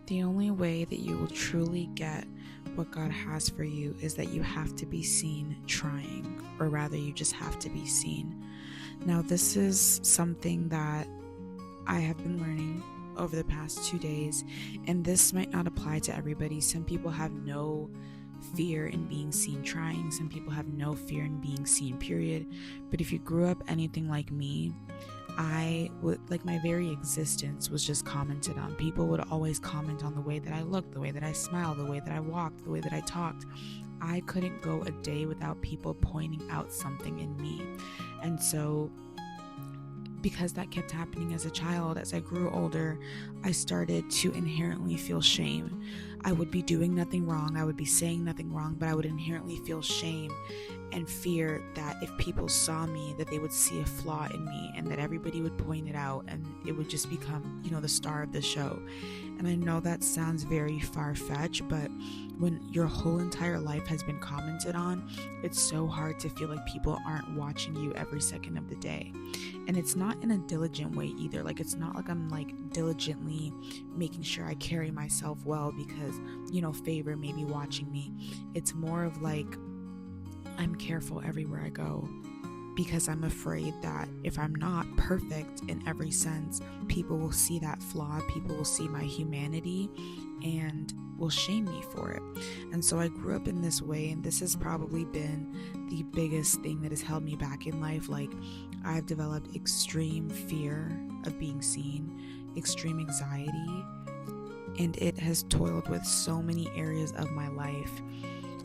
The only way that you will truly get what God has for you is that you have to be seen trying, or rather, you just have to be seen. Now, this is something that I have been learning over the past 2 days, and this might not apply to everybody. Some people have no fear in being seen trying. Some people have no fear in being seen, period. But if you grew up anything like me, I would, like, my very existence was just commented on. People would always comment on the way that I looked, the way that I smiled, the way that I walked, the way that I talked. I couldn't go a day without people pointing out something in me. And so, because that kept happening as a child, as I grew older, I started to inherently feel shame. I would be doing nothing wrong, I would be saying nothing wrong, but I would inherently feel shame and fear that if people saw me, that they would see a flaw in me, and that everybody would point it out, and it would just become, the star of the show. And I know that sounds very far-fetched, but when your whole entire life has been commented on, it's so hard to feel like people aren't watching you every second of the day. And it's not in a diligent way either. Like, it's not like I'm diligently making sure I carry myself well because, favor may be watching me. It's more of I'm careful everywhere I go, because I'm afraid that if I'm not perfect in every sense, people will see that flaw, people will see my humanity, and will shame me for it. And so I grew up in this way, and this has probably been the biggest thing that has held me back in life. I've developed extreme fear of being seen, extreme anxiety, and it has toiled with so many areas of my life.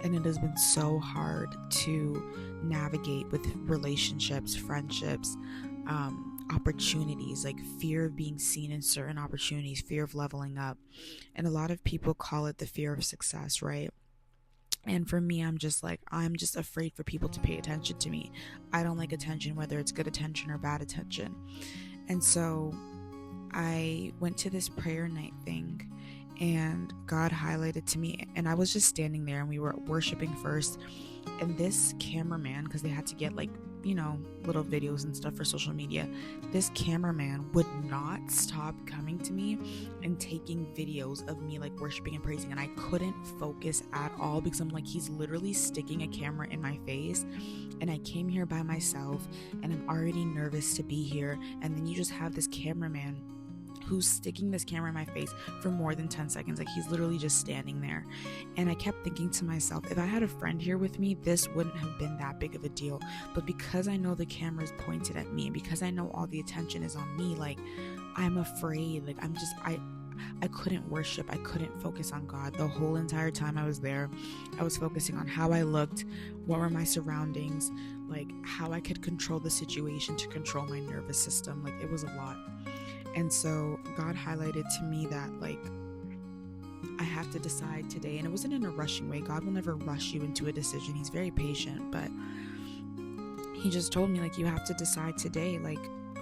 And it has been so hard to navigate with relationships, friendships, opportunities, fear of being seen in certain opportunities, fear of leveling up. And a lot of people call it the fear of success, right? And for me, I'm just afraid for people to pay attention to me. I don't like attention, whether it's good attention or bad attention. And so I went to this prayer night thing, and God highlighted to me, and I was just standing there, and we were worshiping first, and this cameraman, because they had to get little videos and stuff for social media, this cameraman would not stop coming to me and taking videos of me worshiping and praising, and I couldn't focus at all because I'm he's literally sticking a camera in my face, and I came here by myself, and I'm already nervous to be here, and then you just have this cameraman who's sticking this camera in my face for more than 10 seconds. He's literally just standing there. And I kept thinking to myself, if I had a friend here with me, this wouldn't have been that big of a deal. But because I know the camera is pointed at me, and because I know all the attention is on me, I'm afraid. I couldn't worship. I couldn't focus on God. The whole entire time I was there, I was focusing on how I looked, what were my surroundings, how I could control the situation to control my nervous system. It was a lot. And so God highlighted to me that I have to decide today, and it wasn't in a rushing way. God will never rush you into a decision. He's very patient, but he just told me you have to decide today,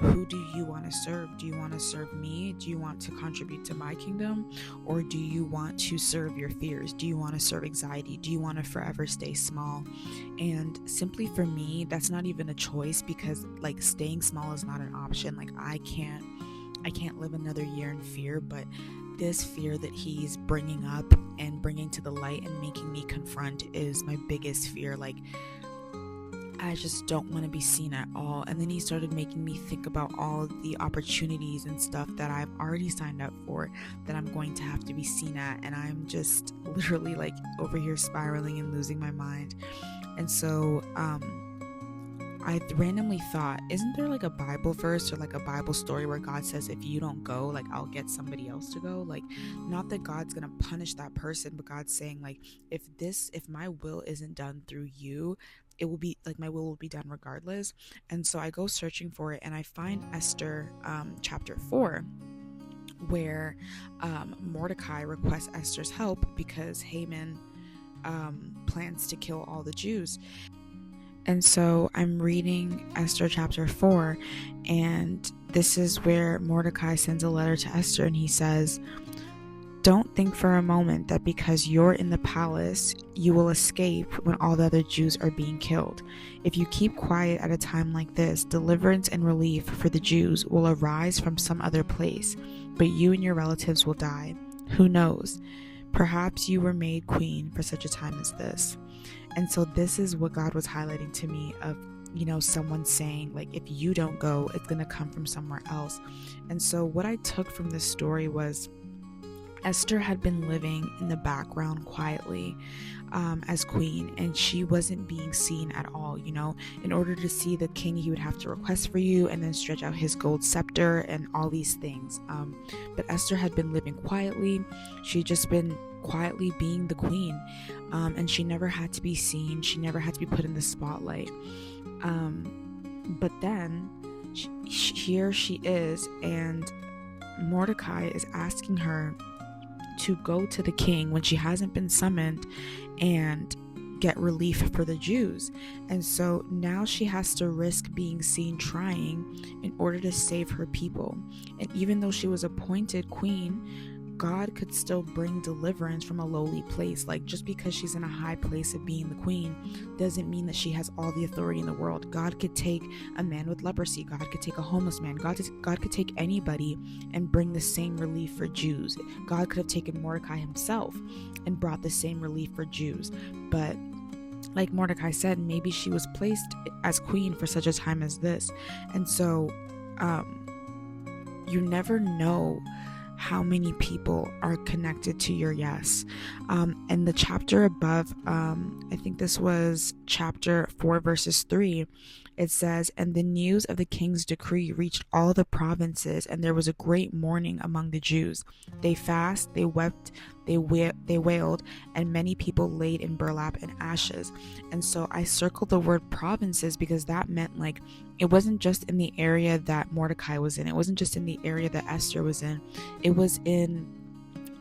who do you want to serve? Do you want to serve me? Do you want to contribute to my kingdom? Or do you want to serve your fears? Do you want to serve anxiety? Do you want to forever stay small? And simply for me, that's not even a choice, because staying small is not an option. I can't live another year in fear, but this fear that he's bringing up and bringing to the light and making me confront is my biggest fear. I just don't want to be seen at all. And then he started making me think about all of the opportunities and stuff that I've already signed up for that I'm going to have to be seen at, and I'm just literally over here spiraling and losing my mind. And so I randomly thought, isn't there a Bible verse or a Bible story where God says, if you don't go, I'll get somebody else to go? Not that God's gonna punish that person, but God's saying if my will isn't done through you, it will be my will be done regardless. And so I go searching for it, and I find Esther chapter 4, where Mordecai requests Esther's help because Haman plans to kill all the Jews. And so I'm reading Esther chapter 4, and this is where Mordecai sends a letter to Esther, and he says, "Don't think for a moment that because you're in the palace, you will escape when all the other Jews are being killed. If you keep quiet at a time like this, deliverance and relief for the Jews will arise from some other place, but you and your relatives will die. Who knows? Perhaps you were made queen for such a time as this. And so this is what God was highlighting to me of, someone saying, like, if you don't go, it's going to come from somewhere else. And so what I took from this story was Esther had been living in the background quietly as queen, and she wasn't being seen at all. In order to see the king, he would have to request for you and then stretch out his gold scepter and all these things. But Esther had been living quietly. She'd just been quietly being the queen, and she never had to be seen. She never had to be put in the spotlight. But then here she is, and Mordecai is asking her to go to the king when she hasn't been summoned and get relief for the Jews. And so now she has to risk being seen trying in order to save her people. And even though she was appointed queen, God could still bring deliverance from a lowly place. Like, just because she's in a high place of being the queen doesn't mean that she has all the authority in the world. God could take a man with leprosy. God could take a homeless man. God could take anybody and bring the same relief for Jews. God could have taken Mordecai himself and brought the same relief for Jews. But like Mordecai said, maybe she was placed as queen for such a time as this. And so you never know how many people are connected to your yes. And the chapter above, I think this was chapter 4 verses 3, it says, "And the news of the king's decree reached all the provinces, and there was a great mourning among the Jews. They fasted, they wept, they wailed, and many people laid in burlap and ashes." And so I circled the word provinces because that meant, like, it wasn't just in the area that Mordecai was in. It wasn't just in the area that Esther was in. It was in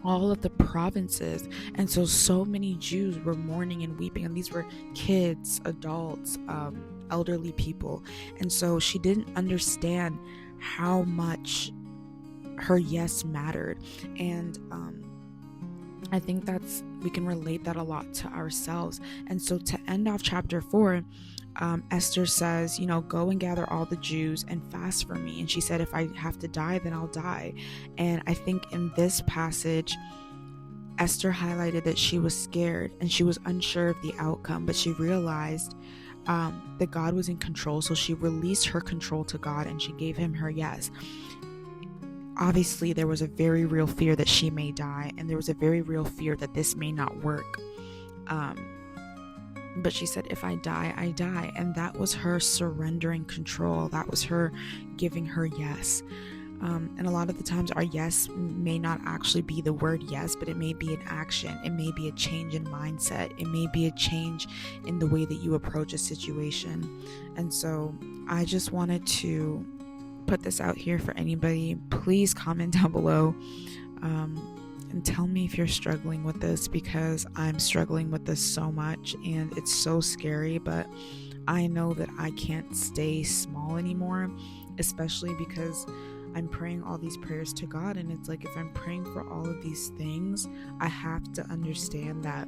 all of the provinces. And so many Jews were mourning and weeping, and these were kids, adults, elderly people. And so she didn't understand how much her yes mattered. And I think we can relate that a lot to ourselves. And so to end off chapter 4, Esther says, go and gather all the Jews and fast for me. And she said, if I have to die, then I'll die. And I think in this passage, Esther highlighted that she was scared and she was unsure of the outcome, but she realized that God was in control. So she released her control to God and she gave him her yes. Obviously, there was a very real fear that she may die, and there was a very real fear that this may not work. But she said, if I die, I die. And that was her surrendering control. That was her giving her yes. And a lot of the times our yes may not actually be the word yes, but it may be an action. It may be a change in mindset. It may be a change in the way that you approach a situation. And so I just wanted to put this out here for anybody. Please comment down below and tell me if you're struggling with this, because I'm struggling with this so much and it's so scary. But I know that I can't stay small anymore, especially because I'm praying all these prayers to God, and it's like, if I'm praying for all of these things, I have to understand that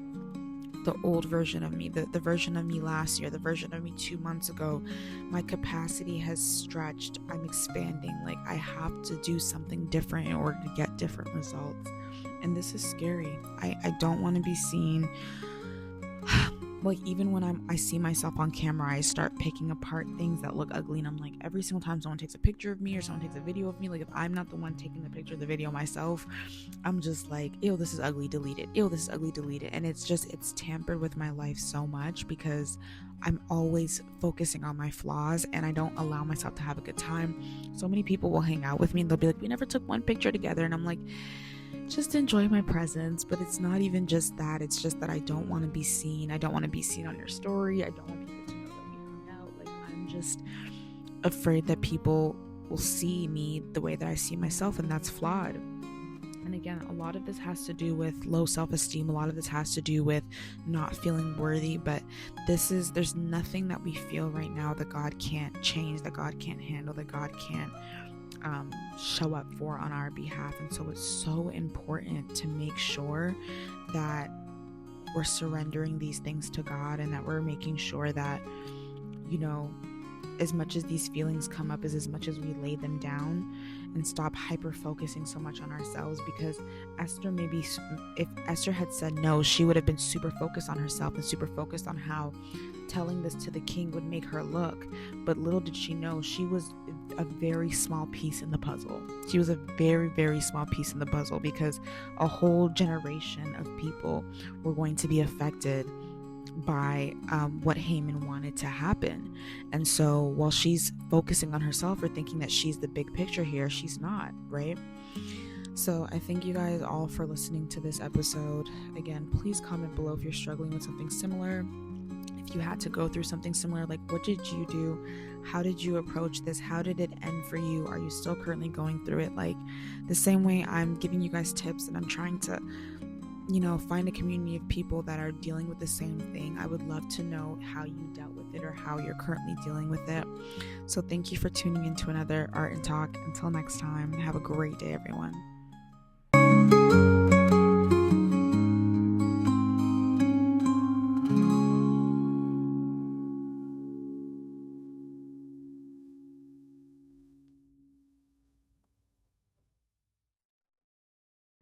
the old version of me, the version of me last year, the version of me 2 months ago, my capacity has stretched. I'm expanding. Like, I have to do something different in order to get different results. And this is scary. I don't want to be seen. Like, even when I see myself on camera, I start picking apart things that look ugly, and I'm like, every single time someone takes a picture of me or someone takes a video of me, like, if I'm not the one taking the picture, the video myself, I'm just like, ew, this is ugly, delete it. Ew, this is ugly, delete it. And it's tampered with my life so much because I'm always focusing on my flaws and I don't allow myself to have a good time. So many people will hang out with me and they'll be like, we never took one picture together. And I'm like, just enjoy my presence. But it's not even just that. It's just that I don't want to be seen. I don't want to be seen on your story. I don't want people to know that we hung out. Like, I'm just afraid that people will see me the way that I see myself, and that's flawed. And again, a lot of this has to do with low self-esteem. A lot of this has to do with not feeling worthy. But there's nothing that we feel right now that God can't change, that God can't handle, that God can't show up for on our behalf. And so it's so important to make sure that we're surrendering these things to God, and that we're making sure that as much as these feelings come up, is as much as we lay them down and stop hyper focusing so much on ourselves. Because Esther, maybe if Esther had said no, she would have been super focused on herself and super focused on how telling this to the king would make her look. But little did she know, she was a very small piece in the puzzle. She was a very, very small piece in the puzzle, because a whole generation of people were going to be affected by what Haman wanted to happen. And so while she's focusing on herself or thinking that she's the big picture here, she's not, right? So I thank you guys all for listening to this episode. Again, please comment below if you're struggling with something similar. If you had to go through something similar, like, what did you do? How did you approach this? How did it end for you? Are you still currently going through it? Like, the same way I'm giving you guys tips and I'm trying to, find a community of people that are dealing with the same thing. I would love to know how you dealt with it or how you're currently dealing with it. So thank you for tuning into another Art and Talk. Until next time, have a great day, everyone.